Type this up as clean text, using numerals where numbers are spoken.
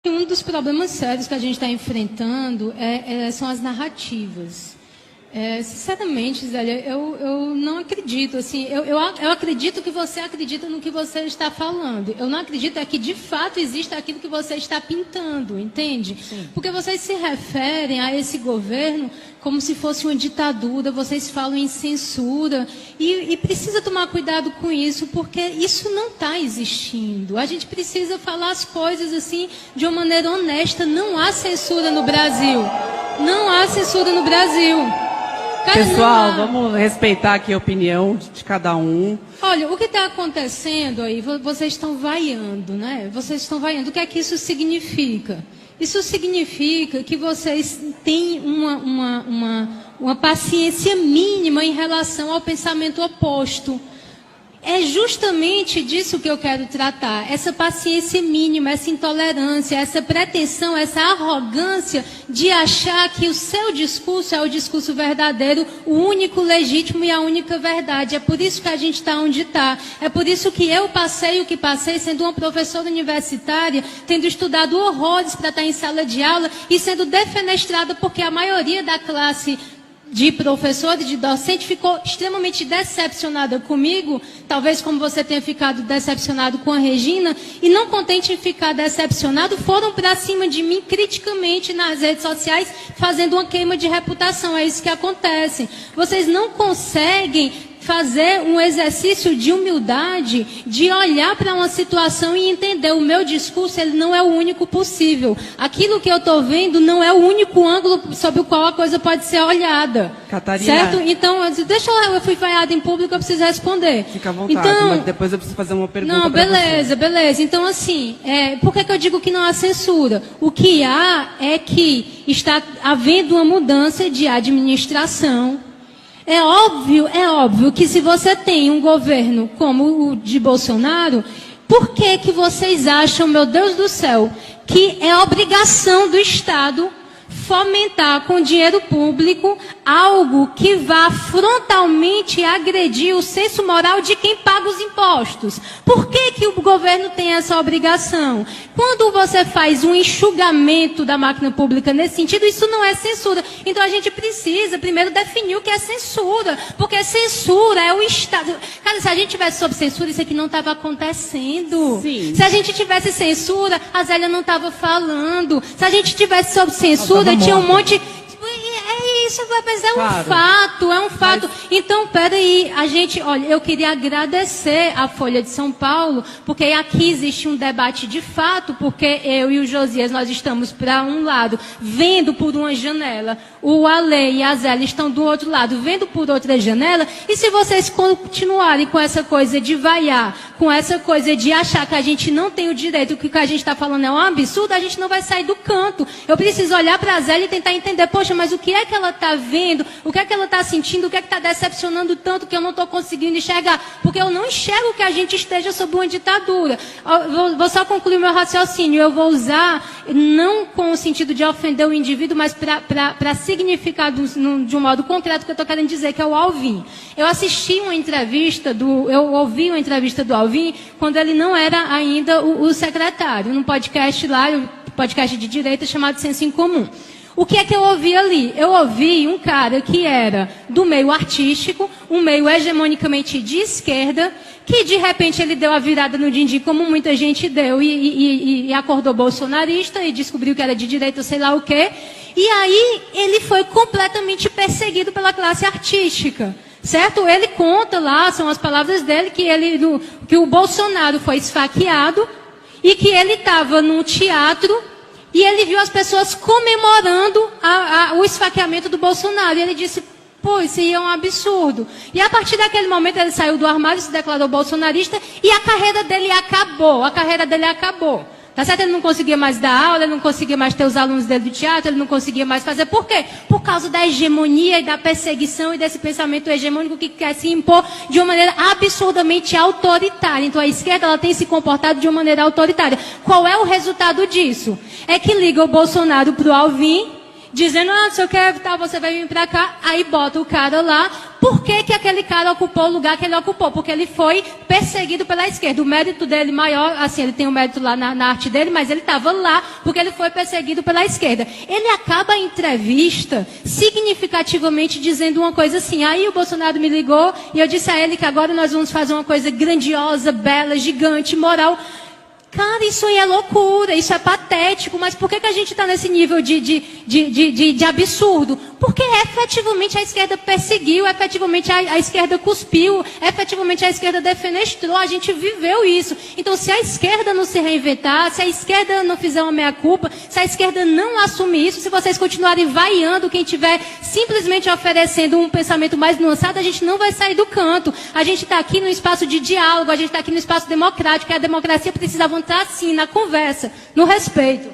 Um dos problemas sérios que a gente está enfrentando são as narrativas. Sinceramente, Zélia, eu não acredito. Assim, eu acredito que você acredita no que você está falando. Eu não acredito que, de fato, existe aquilo que você está pintando, entende? Sim. Porque vocês se referem a esse governo como se fosse uma ditadura, vocês falam em censura, e precisa tomar cuidado com isso, porque isso não está existindo. A gente precisa falar as coisas assim de uma maneira honesta. Não há censura no Brasil. Não há censura no Brasil. Cara, pessoal, vamos respeitar aqui a opinião de cada um. Olha, o que está acontecendo aí, vocês estão vaiando, né? Vocês estão vaiando. O que é que isso significa? Isso significa que vocês têm uma paciência mínima em relação ao pensamento oposto. É justamente disso que eu quero tratar. Essa paciência mínima, essa intolerância, essa pretensão, essa arrogância de achar que o seu discurso é o discurso verdadeiro, o único legítimo e a única verdade. É por isso que a gente está onde está. É por isso que eu passei o que passei, sendo uma professora universitária, tendo estudado horrores para estar em sala de aula e sendo defenestrada porque a maioria da classe de professor e de docente ficou extremamente decepcionada comigo, talvez como você tenha ficado decepcionado com a Regina, e não contente em ficar decepcionado, foram para cima de mim criticamente nas redes sociais, fazendo uma queima de reputação. É isso que acontece. Vocês não conseguem fazer um exercício de humildade, de olhar para uma situação e entender o meu discurso, ele não é o único possível. Aquilo que eu estou vendo não é o único ângulo sobre o qual a coisa pode ser olhada. Catarina. Certo? Então, deixa eu fui vaiada em público, eu preciso responder. Fica à vontade, então, mas depois eu preciso fazer uma pergunta. Não, beleza, beleza. Então, assim, por que eu digo que não há censura? O que há é que está havendo uma mudança de administração. É óbvio que se você tem um governo como o de Bolsonaro, por que vocês acham, meu Deus do céu, que é obrigação do Estado fomentar com dinheiro público algo que vá frontalmente agredir o senso moral de quem paga os impostos? Por que o governo tem essa obrigação? Quando você faz um enxugamento da máquina pública nesse sentido, isso não é censura. Então a gente precisa primeiro definir o que é censura, porque censura é o Estado. Cara, se a gente tivesse sob censura, isso aqui não estava acontecendo. Sim. Se a gente tivesse censura, a Zélia não estava falando. Se a gente tivesse sob censura, tinha um monte... Isso, mas é um fato. Mas... Então, peraí, olha, eu queria agradecer a Folha de São Paulo, porque aqui existe um debate de fato, porque eu e o Josias, nós estamos para um lado, vendo por uma janela, o Ale e a Zélia estão do outro lado, vendo por outra janela, e se vocês continuarem com essa coisa de vaiar, com essa coisa de achar que a gente não tem o direito, que o que a gente está falando é um absurdo, a gente não vai sair do canto. Eu preciso olhar para a Zélia e tentar entender, poxa, mas o que é que ela está vendo, o que é que ela está sentindo, o que é que está decepcionando tanto que eu não estou conseguindo enxergar, porque eu não enxergo que a gente esteja sob uma ditadura. Vou só concluir meu raciocínio, eu vou usar, não com o sentido de ofender o indivíduo, mas para significar de um modo concreto o que eu estou querendo dizer, que é o Alvin. Eu ouvi uma entrevista do Alvin, quando ele não era ainda o secretário, num podcast lá, um podcast de direita chamado Senso em Comum. O que é que eu ouvi ali? Eu ouvi um cara que era do meio artístico, um meio hegemonicamente de esquerda, que de repente ele deu a virada no din-din, como muita gente deu, e acordou bolsonarista e descobriu que era de direita, sei lá o quê. E aí ele foi completamente perseguido pela classe artística. Certo? Ele conta lá, são as palavras dele, que o Bolsonaro foi esfaqueado e que ele estava num teatro e ele viu as pessoas comemorando o esfaqueamento do Bolsonaro. E ele disse, pô, isso aí é um absurdo. E a partir daquele momento ele saiu do armário, se declarou bolsonarista e a carreira dele acabou. Tá certo? Ele não conseguia mais dar aula, ele não conseguia mais ter os alunos dele do teatro, ele não conseguia mais fazer. Por quê? Por causa da hegemonia e da perseguição e desse pensamento hegemônico que quer se impor de uma maneira absurdamente autoritária. Então a esquerda ela tem se comportado de uma maneira autoritária. Qual é o resultado disso? É que liga o Bolsonaro para o Alvin dizendo, não sei o que, tá, você vai vir pra cá, aí bota o cara lá. Por que que aquele cara ocupou o lugar que ele ocupou? Porque ele foi perseguido pela esquerda. O mérito dele maior, assim, ele tem um mérito lá na arte dele, mas ele estava lá porque ele foi perseguido pela esquerda. Ele acaba a entrevista significativamente dizendo uma coisa assim, aí o Bolsonaro me ligou e eu disse a ele que agora nós vamos fazer uma coisa grandiosa, bela, gigante, moral. Cara, isso aí é loucura, isso é patético, mas por que que a gente está nesse nível de absurdo? Porque efetivamente a esquerda perseguiu, efetivamente a esquerda cuspiu, efetivamente a esquerda defenestrou, a gente viveu isso. Então, se a esquerda não se reinventar, se a esquerda não fizer uma meia-culpa, se a esquerda não assumir isso, se vocês continuarem vaiando quem estiver simplesmente oferecendo um pensamento mais nuançado, a gente não vai sair do canto. A gente está aqui no espaço de diálogo, a gente está aqui no espaço democrático, e a democracia precisa avançar assim, na conversa, no respeito.